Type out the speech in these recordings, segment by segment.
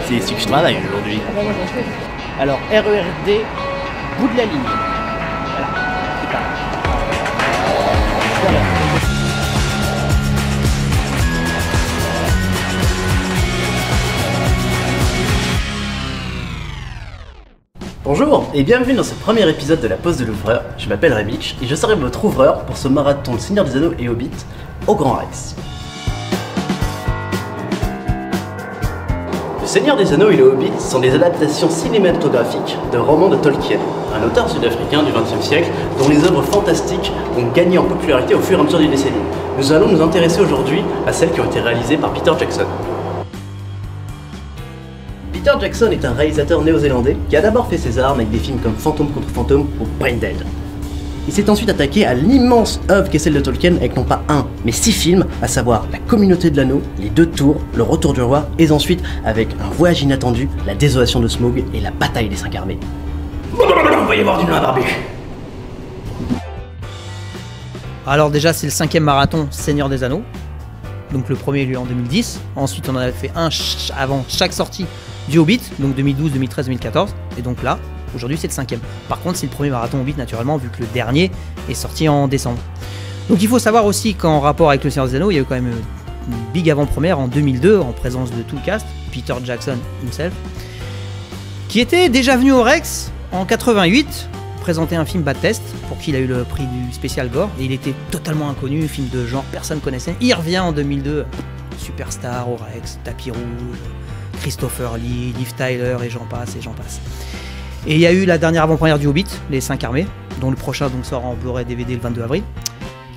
C'est ici que je travaille aujourd'hui. Alors, RERD, bout de la ligne. Voilà, c'est pas. Voilà. Bonjour et bienvenue dans ce premier épisode de la pause de l'ouvreur. Je m'appelle Rémich et je serai votre ouvreur pour ce marathon de Seigneur des Anneaux et Hobbit au Grand Rex. Le Seigneur des Anneaux et le Hobbit sont des adaptations cinématographiques de romans de Tolkien, un auteur sud-africain du XXe siècle dont les œuvres fantastiques ont gagné en popularité au fur et à mesure des décennies. Nous allons nous intéresser aujourd'hui à celles qui ont été réalisées par Peter Jackson. Peter Jackson est un réalisateur néo-zélandais qui a d'abord fait ses armes avec des films comme Fantôme contre Fantôme ou Brain Dead. Il s'est ensuite attaqué à l'immense œuvre qu'est celle de Tolkien avec non pas 1, mais 6 films, à savoir La Communauté de l'Anneau, Les Deux Tours, Le Retour du Roi, et ensuite avec Un Voyage Inattendu, La Désolation de Smaug et La Bataille des 5 Armées. On va y avoir du noix barbu. Alors déjà c'est le 5e marathon Seigneur des Anneaux. Donc le premier lieu en 2010. Ensuite on en avait fait un avant chaque sortie du Hobbit, donc 2012, 2013, 2014. Et donc là, aujourd'hui c'est le 5e. Par contre c'est le premier marathon Hobbit naturellement, vu que le dernier est sorti en décembre. Donc il faut savoir aussi qu'en rapport avec le Seigneur des Anneaux, il y a eu quand même une big avant-première en 2002, en présence de tout le cast, Peter Jackson himself, qui était déjà venu au Rex en 88, présenter un film Bad Test, pour qui il a eu le prix du spécial Gore, et il était totalement inconnu, film de genre, personne connaissait. Il revient en 2002, superstar au Rex, tapis rouge, Christopher Lee, Liv Tyler, et j'en passe, et j'en passe. Et il y a eu la dernière avant-première du Hobbit, Les 5 Armées, dont le prochain donc sort en Blu-ray DVD le 22 avril,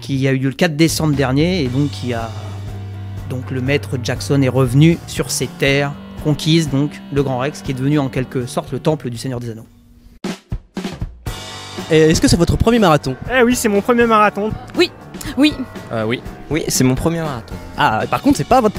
qui a eu lieu le 4 décembre dernier, et donc qui a... Donc le maître Jackson est revenu sur ses terres conquises, donc le Grand Rex, qui est devenu en quelque sorte le temple du Seigneur des Anneaux. Est-ce que c'est votre premier marathon? Eh oui, c'est mon premier marathon. Oui. Oui, c'est mon premier marathon. Ah, par contre, c'est pas votre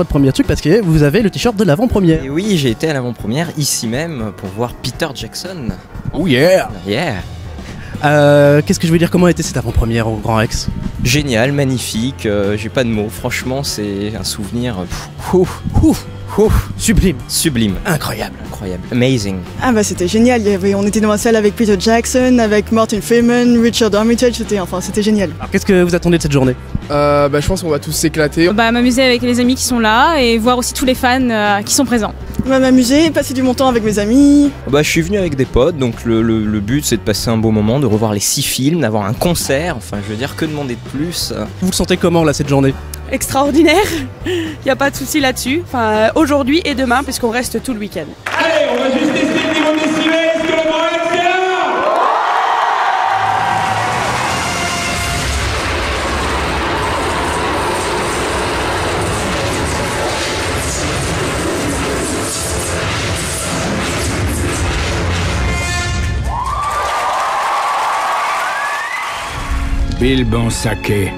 premier truc parce que vous avez le t-shirt de l'avant-première. Et oui, j'ai été à l'avant-première ici même pour voir Peter Jackson. Oh yeah! Yeah! Qu'est-ce que je veux dire? Comment a été cette avant-première au Grand Rex? Génial, magnifique, j'ai pas de mots. Franchement, c'est un souvenir Sublime. Sublime. Incroyable. Incroyable. Amazing. Ah bah c'était génial, on était dans la salle avec Peter Jackson, avec Martin Freeman, Richard Armitage, c'était génial. Alors qu'est-ce que vous attendez de cette journée? Je pense qu'on va tous s'éclater. M'amuser avec les amis qui sont là et voir aussi tous les fans qui sont présents. On va m'amuser, passer du bon temps avec mes amis. Je suis venu avec des potes, donc le but c'est de passer un beau moment, de revoir les 6 films, d'avoir un concert, enfin je veux dire, que demander de plus? Vous le sentez comment là cette journée? Extraordinaire, il n'y a pas de souci là-dessus, enfin aujourd'hui et demain puisqu'on reste tout le week-end. Allez, on va juste tester le niveau de décibels, est-ce que le Grand Rex est là? Bilbon Saké,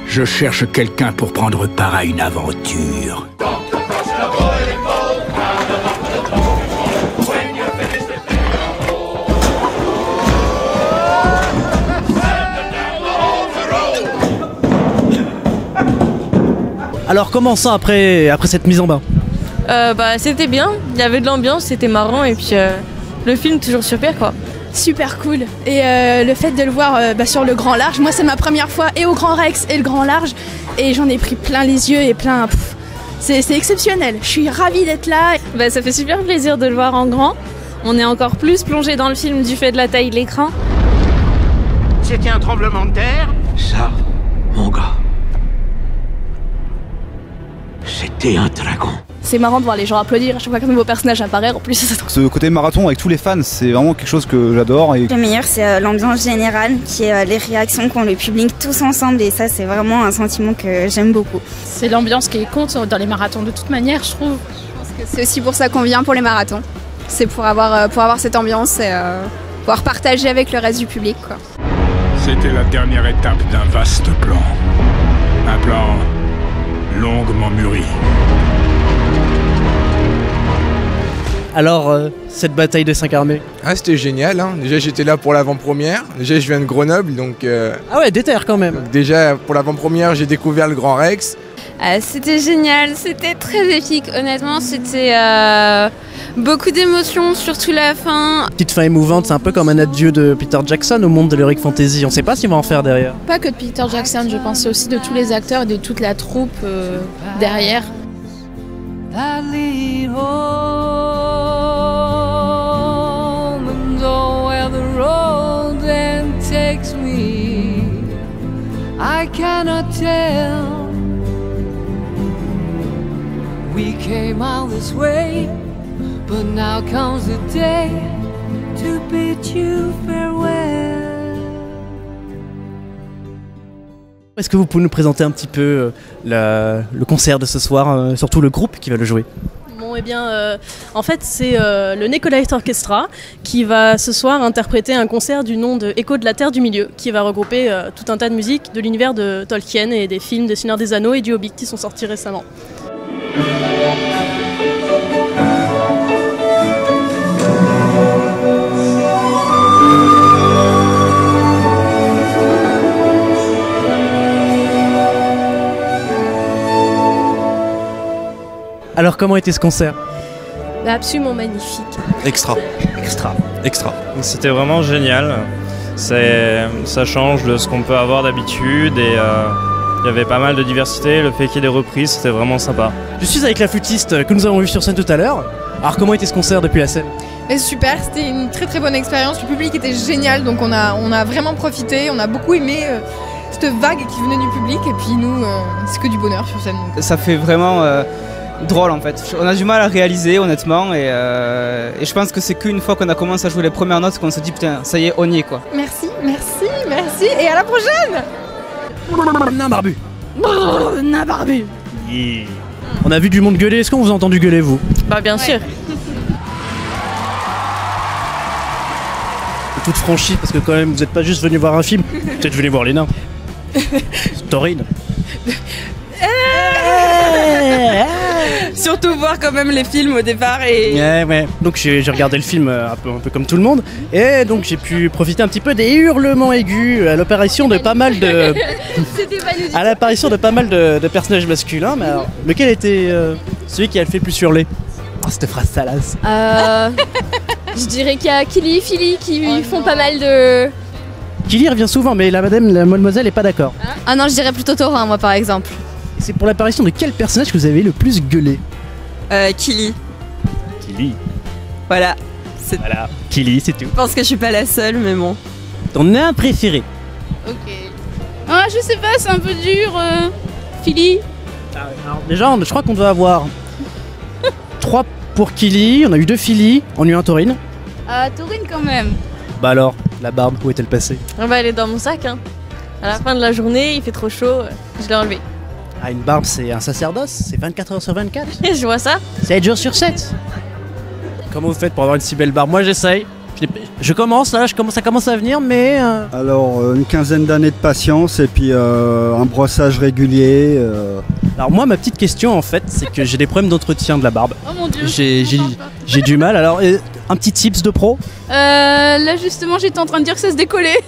je cherche quelqu'un pour prendre part à une aventure. Alors comment ça après cette mise en bain? C'était bien, il y avait de l'ambiance, c'était marrant et puis le film toujours super quoi. Super cool et le fait de le voir sur le grand large, moi c'est ma première fois et au Grand Rex et le grand large et j'en ai pris plein les yeux et plein... C'est exceptionnel, je suis ravie d'être là. Ça fait super plaisir de le voir en grand, on est encore plus plongé dans le film du fait de la taille de l'écran. C'était un tremblement de terre? Ça, mon gars, c'était un dragon. C'est marrant de voir les gens applaudir à chaque fois qu'un nouveau personnage apparaît en plus. Ce côté marathon avec tous les fans, c'est vraiment quelque chose que j'adore. Le meilleur, c'est l'ambiance générale, qui est les réactions qu'ont le public tous ensemble, et ça, c'est vraiment un sentiment que j'aime beaucoup. C'est l'ambiance qui compte dans les marathons de toute manière, je trouve. Je pense que c'est aussi pour ça qu'on vient pour les marathons. C'est pour avoir cette ambiance et pouvoir partager avec le reste du public, quoi. C'était la dernière étape d'un vaste plan. Un plan longuement mûri. Alors, cette bataille des 5 armées? Ah, c'était génial, hein. Déjà, j'étais là pour l'avant-première. Déjà, je viens de Grenoble, donc... Ah ouais, déter quand même. Donc, déjà, pour l'avant-première, j'ai découvert le Grand Rex. C'était génial, c'était très épique. Honnêtement, c'était beaucoup d'émotions, surtout la fin. Petite fin émouvante, c'est un peu comme un adieu de Peter Jackson au monde de l'heroic fantasy. On sait pas s'il va en faire derrière. Pas que de Peter Jackson, je pense, c'est aussi de tous les acteurs et de toute la troupe derrière. I leave home and know where the road then takes me. I cannot tell. We came all this way, but now comes the day to bid you farewell. Est-ce que vous pouvez nous présenter un petit peu le concert de ce soir, surtout le groupe qui va le jouer? Bon, eh bien, en fait, c'est le Nicolite Orchestra qui va ce soir interpréter un concert du nom de Écho de la Terre du Milieu, qui va regrouper tout un tas de musiques de l'univers de Tolkien et des films de Seigneur des Anneaux et du Hobbit qui sont sortis récemment. Alors comment était ce concert? Absolument magnifique. Extra. C'était vraiment génial. Ça change de ce qu'on peut avoir d'habitude et il y avait pas mal de diversité. Le fait qu'il y ait des reprises, c'était vraiment sympa. Je suis avec la flûtiste que nous avons vue sur scène tout à l'heure. Alors comment était ce concert depuis la scène? Super, c'était une très très bonne expérience. Le public était génial, donc on a vraiment profité. On a beaucoup aimé cette vague qui venait du public et puis nous, c'est que du bonheur sur scène. Donc. Ça fait vraiment drôle en fait. On a du mal à réaliser honnêtement et je pense que c'est qu'une fois qu'on a commencé à jouer les premières notes qu'on se dit putain ça y est on y est quoi. Merci et à la prochaine. Nain barbu. Nain barbu. Yeah. On a vu du monde gueuler, est-ce qu'on vous a entendu gueuler vous? Bah bien sûr. Toute franchise parce que quand même vous n'êtes pas juste venu voir un film, vous êtes venu voir les nains. Taurine. Surtout voir quand même les films au départ et... Ouais. Donc j'ai regardé le film un peu comme tout le monde et donc j'ai pu profiter un petit peu des hurlements aigus à l'apparition de pas mal de... à l'apparition de pas mal de personnages masculins. Mais alors, lequel était celui qui a le fait plus hurler? Oh, cette phrase salace. Je dirais qu'il y a Killy et Philly qui font pas mal de... Killy revient souvent mais la mademoiselle est pas d'accord. Ah non, je dirais plutôt Thorin moi par exemple. C'est pour l'apparition de quel personnage que vous avez le plus gueulé? Killy. Killy. Voilà. Voilà, Killy, c'est tout. Je pense que je suis pas la seule, mais bon. Ton nain préféré? Ok. Ah, je sais pas, c'est un peu dur. Philly. Alors, déjà, je crois qu'on doit avoir 3 pour Killy, on a eu 2 Philly, on a eu un Taurine. Taurine quand même. Bah alors, la barbe, où est-elle passée? Ah bah elle est dans mon sac hein. À la fin de la journée, il fait trop chaud, je l'ai enlevée. Ah, une barbe, c'est un sacerdoce, c'est 24 heures sur 24. Et je vois ça. 7 jours sur 7. Comment vous faites pour avoir une si belle barbe? Moi, j'essaye. Je commence, là, ça commence à venir, mais... Alors, une quinzaine d'années de patience et puis un brossage régulier. Alors moi, ma petite question, en fait, c'est que j'ai des problèmes d'entretien de la barbe. Oh mon Dieu. J'ai du mal. Alors, un petit tips de pro? Là, justement, j'étais en train de dire que ça se décollait.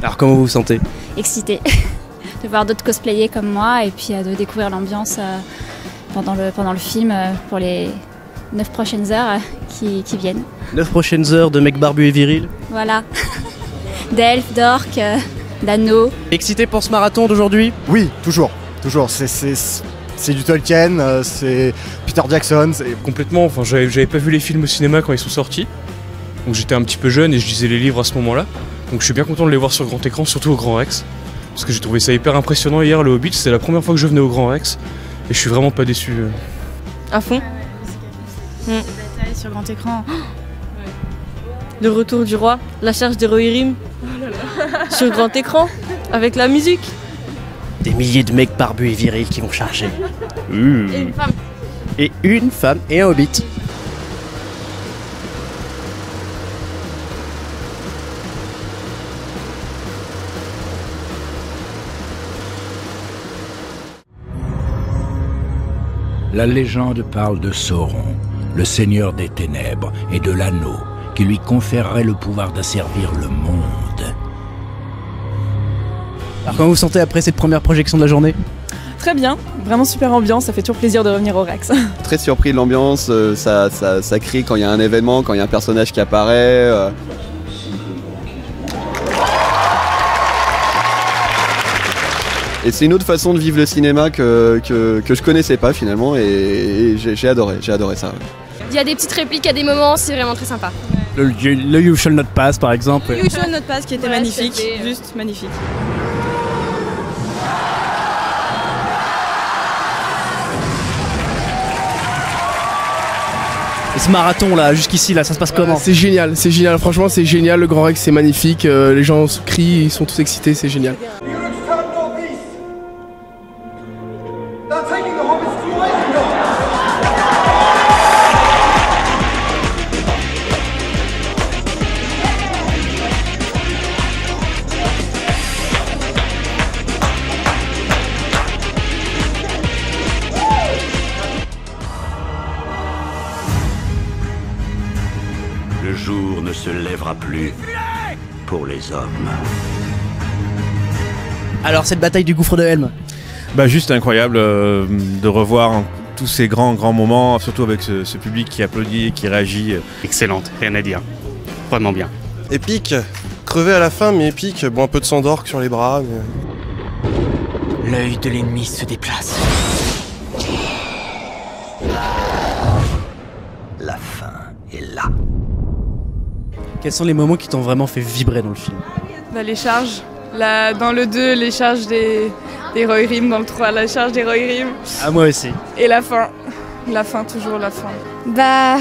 Alors, comment vous vous sentez? Excitée de voir d'autres cosplayers comme moi et puis de découvrir l'ambiance pendant le film pour les 9 prochaines heures qui viennent. 9 prochaines heures de mecs barbus et virils. Voilà. D'elfes, d'orques, d'anneaux. Excité pour ce marathon d'aujourd'hui? Oui, toujours. C'est du Tolkien, c'est Peter Jackson. Complètement, enfin j'avais pas vu les films au cinéma quand ils sont sortis. Donc j'étais un petit peu jeune et je lisais les livres à ce moment-là. Donc je suis bien content de les voir sur grand écran, surtout au Grand Rex. Parce que j'ai trouvé ça hyper impressionnant hier, le Hobbit. C'était la première fois que je venais au Grand Rex. Et je suis vraiment pas déçu. À fond. Les batailles sur grand écran. Le retour du roi, la charge de Rohirrim. Sur grand écran, avec la musique. Des milliers de mecs barbus et virils qui vont charger. Et une femme. Et une femme et un Hobbit. La légende parle de Sauron, le seigneur des ténèbres, et de l'anneau, qui lui conférerait le pouvoir d'asservir le monde. Alors comment vous sentez après cette première projection de la journée? Très bien, vraiment super ambiance, ça fait toujours plaisir de revenir au Rex. Très surpris de l'ambiance, ça crie quand il y a un événement, quand il y a un personnage qui apparaît. Et c'est une autre façon de vivre le cinéma que je connaissais pas finalement et j'ai adoré ça. Il y a des petites répliques à des moments, c'est vraiment très sympa. Le You Shall Not Pass par exemple. You Shall Not Pass qui était magnifique, juste magnifique. Et ce marathon là, jusqu'ici là, ça se passe comment? C'est génial, franchement c'est génial, le Grand Rex c'est magnifique, les gens crient, ils sont tous excités, c'est génial. Le jour ne se lèvera plus pour les hommes. Alors cette bataille du gouffre de Helm? Bah juste incroyable de revoir tous ces grands moments, surtout avec ce public qui applaudit et qui réagit. Excellente, rien à dire. Vraiment bien. Épique, crevé à la fin mais épique, bon un peu de sang d'orque sur les bras. Mais... L'œil de l'ennemi se déplace. La fin est là. Quels sont les moments qui t'ont vraiment fait vibrer dans le film? Les charges. Dans le 2, les charges des Rohirrim. Dans le 3, la charge des Rohirrim. Ah, moi aussi. Et la fin. La fin, toujours la fin. Bah,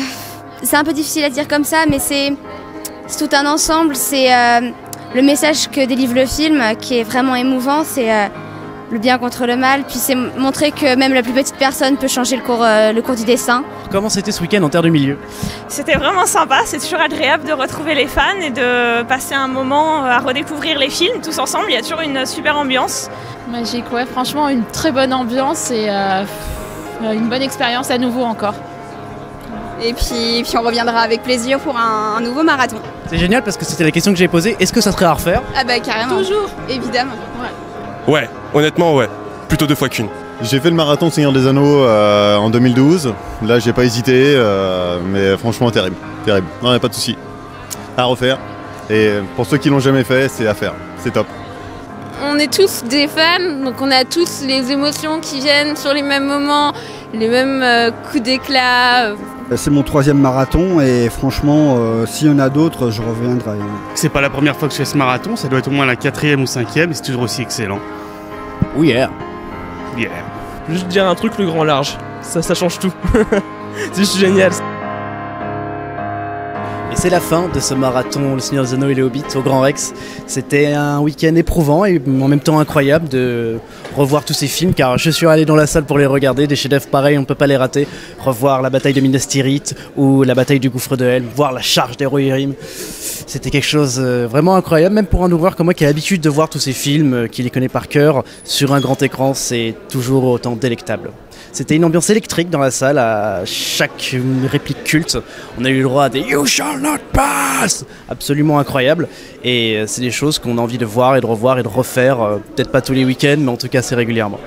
c'est un peu difficile à dire comme ça, mais c'est tout un ensemble. C'est le message que délivre le film qui est vraiment émouvant. C'est le bien contre le mal. Puis c'est montrer que même la plus petite personne peut changer le cours du destin. Comment c'était ce week-end en Terre du Milieu? C'était vraiment sympa, c'est toujours agréable de retrouver les fans et de passer un moment à redécouvrir les films tous ensemble. Il y a toujours une super ambiance. Magique, ouais, franchement une très bonne ambiance et une bonne expérience à nouveau encore. Et puis on reviendra avec plaisir pour un nouveau marathon. C'est génial parce que c'était la question que j'ai posée. Est-ce que ça serait à refaire? Ah bah carrément. Toujours. Évidemment. Ouais, honnêtement ouais. Plutôt 2 fois qu'une. J'ai fait le marathon Seigneur des Anneaux en 2012. Là, j'ai pas hésité, mais franchement, terrible. Terrible. Non, y a pas de souci. À refaire. Et pour ceux qui l'ont jamais fait, c'est à faire. C'est top. On est tous des fans, donc on a tous les émotions qui viennent sur les mêmes moments, les mêmes coups d'éclat. C'est mon 3e marathon et franchement, s'il y en a d'autres, je reviendrai. C'est pas la première fois que je fais ce marathon, ça doit être au moins la 4e ou 5e et c'est toujours aussi excellent. Oui, yeah. Yeah. Juste dire un truc, le grand large, ça change tout. C'est juste génial. Et c'est la fin de ce marathon Le Seigneur des Anneaux et les Hobbits au Grand Rex. C'était un week-end éprouvant et en même temps incroyable de revoir tous ces films car je suis allé dans la salle pour les regarder, des chefs-d'œuvre pareils, on ne peut pas les rater. Revoir la bataille de Minas Tirith ou la bataille du gouffre de Helm, voir la charge des Rohirrim. C'était quelque chose vraiment incroyable, même pour un ouvreur comme moi qui a l'habitude de voir tous ces films, qui les connaît par cœur, sur un grand écran, c'est toujours autant délectable. C'était une ambiance électrique dans la salle, à chaque réplique culte. On a eu le droit à des You Shall Not Pass absolument incroyables. Et c'est des choses qu'on a envie de voir et de revoir et de refaire, peut-être pas tous les week-ends, mais en tout cas assez régulièrement.